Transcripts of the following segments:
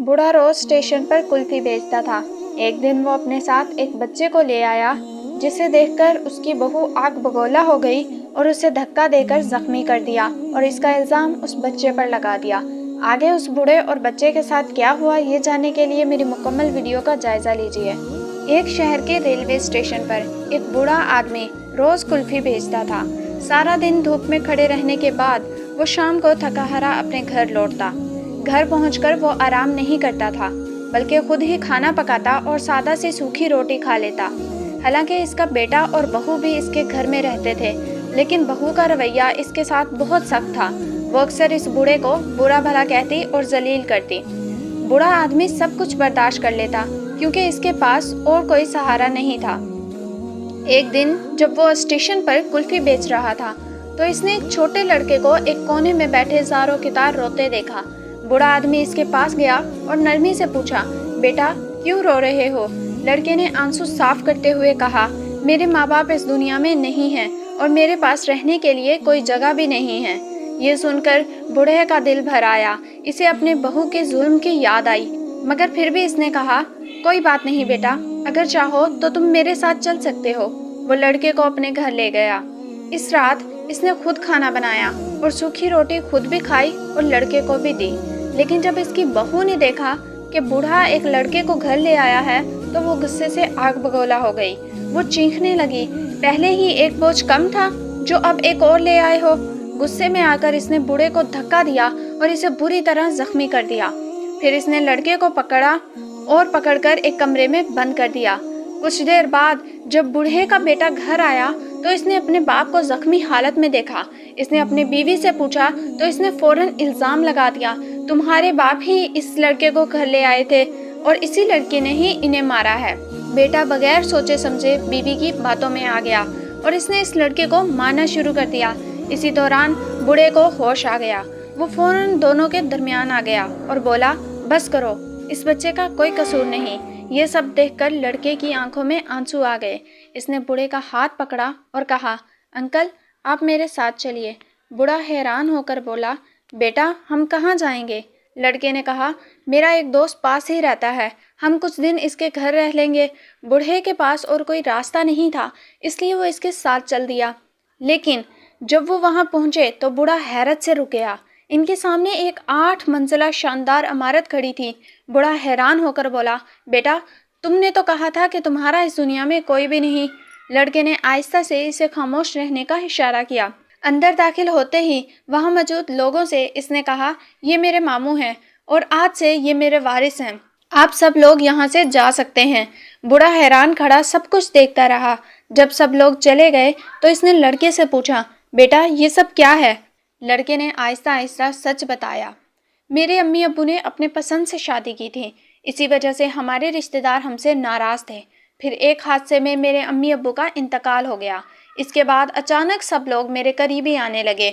बूढ़ा रोज स्टेशन पर कुल्फी बेचता था। एक दिन वो अपने साथ एक बच्चे को ले आया, जिसे देखकर उसकी बहू आग बगोला हो गई और उसे धक्का देकर जख्मी कर दिया और इसका इल्ज़ाम उस बच्चे पर लगा दिया। आगे उस बूढ़े और बच्चे के साथ क्या हुआ, ये जानने के लिए मेरी मुकम्मल वीडियो का जायज़ा लीजिए। एक शहर के रेलवे स्टेशन पर एक बूढ़ा आदमी रोज़ कुल्फ़ी बेचता था। सारा दिन धूप में खड़े रहने के बाद वो शाम को थका हारा अपने घर लौटता। घर पहुंचकर वो आराम नहीं करता था, बल्कि खुद ही खाना पकाता और सादा सी सूखी रोटी खा लेता। हालांकि इसका बेटा और बहू भी इसके घर में रहते थे, लेकिन बहू का रवैया इसके साथ बहुत सख्त था। वो अक्सर इस बूढ़े को बुरा भला कहती और जलील करती। बूढ़ा आदमी सब कुछ बर्दाश्त कर लेता, क्योंकि इसके पास और कोई सहारा नहीं था। एक दिन जब वो स्टेशन पर कुल्फी बेच रहा था, तो इसने एक छोटे लड़के को एक कोने में बैठे ज़ारों की तरह रोते देखा। बूढ़ा आदमी इसके पास गया और नरमी से पूछा, बेटा क्यों रो रहे हो? लड़के ने आंसू साफ करते हुए कहा, मेरे माँ बाप इस दुनिया में नहीं हैं और मेरे पास रहने के लिए कोई जगह भी नहीं है। ये सुनकर बूढ़े का दिल भर आया। इसे अपने बहू के जुल्म की याद आई, मगर फिर भी इसने कहा, कोई बात नहीं बेटा, अगर चाहो तो तुम मेरे साथ चल सकते हो। वो लड़के को अपने घर ले गया। इस रात इसने खुद खाना बनाया और सूखी रोटी खुद भी खाई और लड़के को भी दी। लेकिन जब इसकी बहू ने देखा कि बूढ़ा एक लड़के को घर ले आया है, तो वो गुस्से से आग बगोला हो गई। वो चीखने लगी, पहले ही एक बोझ कम था, जो अब एक और ले आए हो। गुस्से में आकर इसने बूढ़े को धक्का दिया और इसे बुरी तरह जख्मी कर दिया। फिर इसने लड़के को पकड़ा और पकड़कर एक कमरे में बंद कर दिया। कुछ देर बाद जब बूढ़े का बेटा घर आया, तो इसने अपने बाप को जख्मी हालत में देखा। इसने अपनी बीवी से पूछा, तो इसने फौरन इल्ज़ाम लगा दिया, तुम्हारे बाप ही इस लड़के को घर ले आए थे और इसी लड़के ने ही इन्हें मारा है। बेटा बगैर सोचे समझे बीवी की बातों में आ गया और इसने इस लड़के को मारना शुरू कर दिया। इसी दौरान बूढ़े को होश आ गया। वो फौरन दोनों के दरमियान आ गया और बोला, बस करो, इस बच्चे का कोई कसूर नहीं। ये सब देखकर लड़के की आंखों में आंसू आ गए। इसने बूढ़े का हाथ पकड़ा और कहा, अंकल आप मेरे साथ चलिए। बूढ़ा हैरान होकर बोला, बेटा हम कहाँ जाएंगे? लड़के ने कहा, मेरा एक दोस्त पास ही रहता है, हम कुछ दिन इसके घर रह लेंगे। बूढ़े के पास और कोई रास्ता नहीं था, इसलिए वो इसके साथ चल दिया। लेकिन जब वो वहाँ पहुँचे तो बूढ़ा हैरत से रुक गया। इनके सामने एक 8 मंजिला शानदार इमारत खड़ी थी। बूढ़ा हैरान होकर बोला, बेटा तुमने तो कहा था कि तुम्हारा इस दुनिया में कोई भी नहीं। लड़के ने आहिस्ता से इसे खामोश रहने का इशारा किया। अंदर दाखिल होते ही वहाँ मौजूद लोगों से इसने कहा, ये मेरे मामू हैं और आज से ये मेरे वारिस हैं, आप सब लोग यहाँ से जा सकते हैं। बूढ़ा हैरान खड़ा सब कुछ देखता रहा। जब सब लोग चले गए तो इसने लड़के से पूछा, बेटा ये सब क्या है? लड़के ने आहिस्ता आहिस्ता सच बताया, मेरे अम्मी अब्बू ने अपने पसंद से शादी की थी, इसी वजह से हमारे रिश्तेदार हमसे नाराज़ थे। फिर एक हादसे में मेरे अम्मी अब्बू का इंतकाल हो गया। इसके बाद अचानक सब लोग मेरे करीबी आने लगे,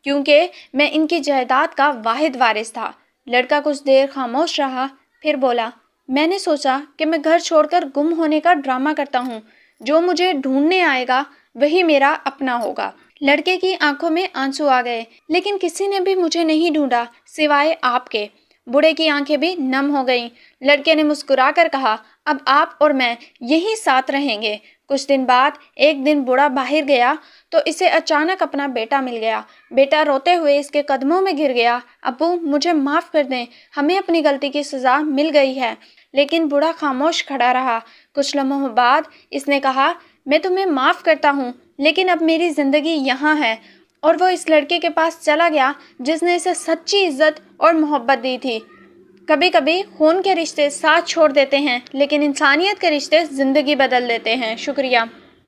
क्योंकि मैं इनकी जायदाद का वाहिद वारिस था। लड़का कुछ देर खामोश रहा, फिर बोला, मैंने सोचा कि मैं घर छोड़कर गुम होने का ड्रामा करता हूँ। जो मुझे ढूंढने आएगा वही मेरा अपना होगा। लड़के की आंखों में आंसू आ गए, लेकिन किसी ने भी मुझे नहीं ढूंढा सिवाय आपके। बूढ़े की आंखें भी नम हो गईं। लड़के ने मुस्कुराकर कहा, अब आप और मैं यहीं साथ रहेंगे। कुछ दिन बाद एक दिन बूढ़ा बाहर गया तो इसे अचानक अपना बेटा मिल गया। बेटा रोते हुए इसके कदमों में गिर गया, अब्बू मुझे माफ़ कर दें, हमें अपनी गलती की सज़ा मिल गई है। लेकिन बूढ़ा खामोश खड़ा रहा। कुछ लम्हों बाद इसने कहा, मैं तुम्हें माफ़ करता हूँ, लेकिन अब मेरी ज़िंदगी यहाँ है। और वो इस लड़के के पास चला गया जिसने इसे सच्ची इज्जत और मोहब्बत दी थी। कभी कभी खून के रिश्ते साथ छोड़ देते हैं, लेकिन इंसानियत के रिश्ते ज़िंदगी बदल देते हैं। शुक्रिया।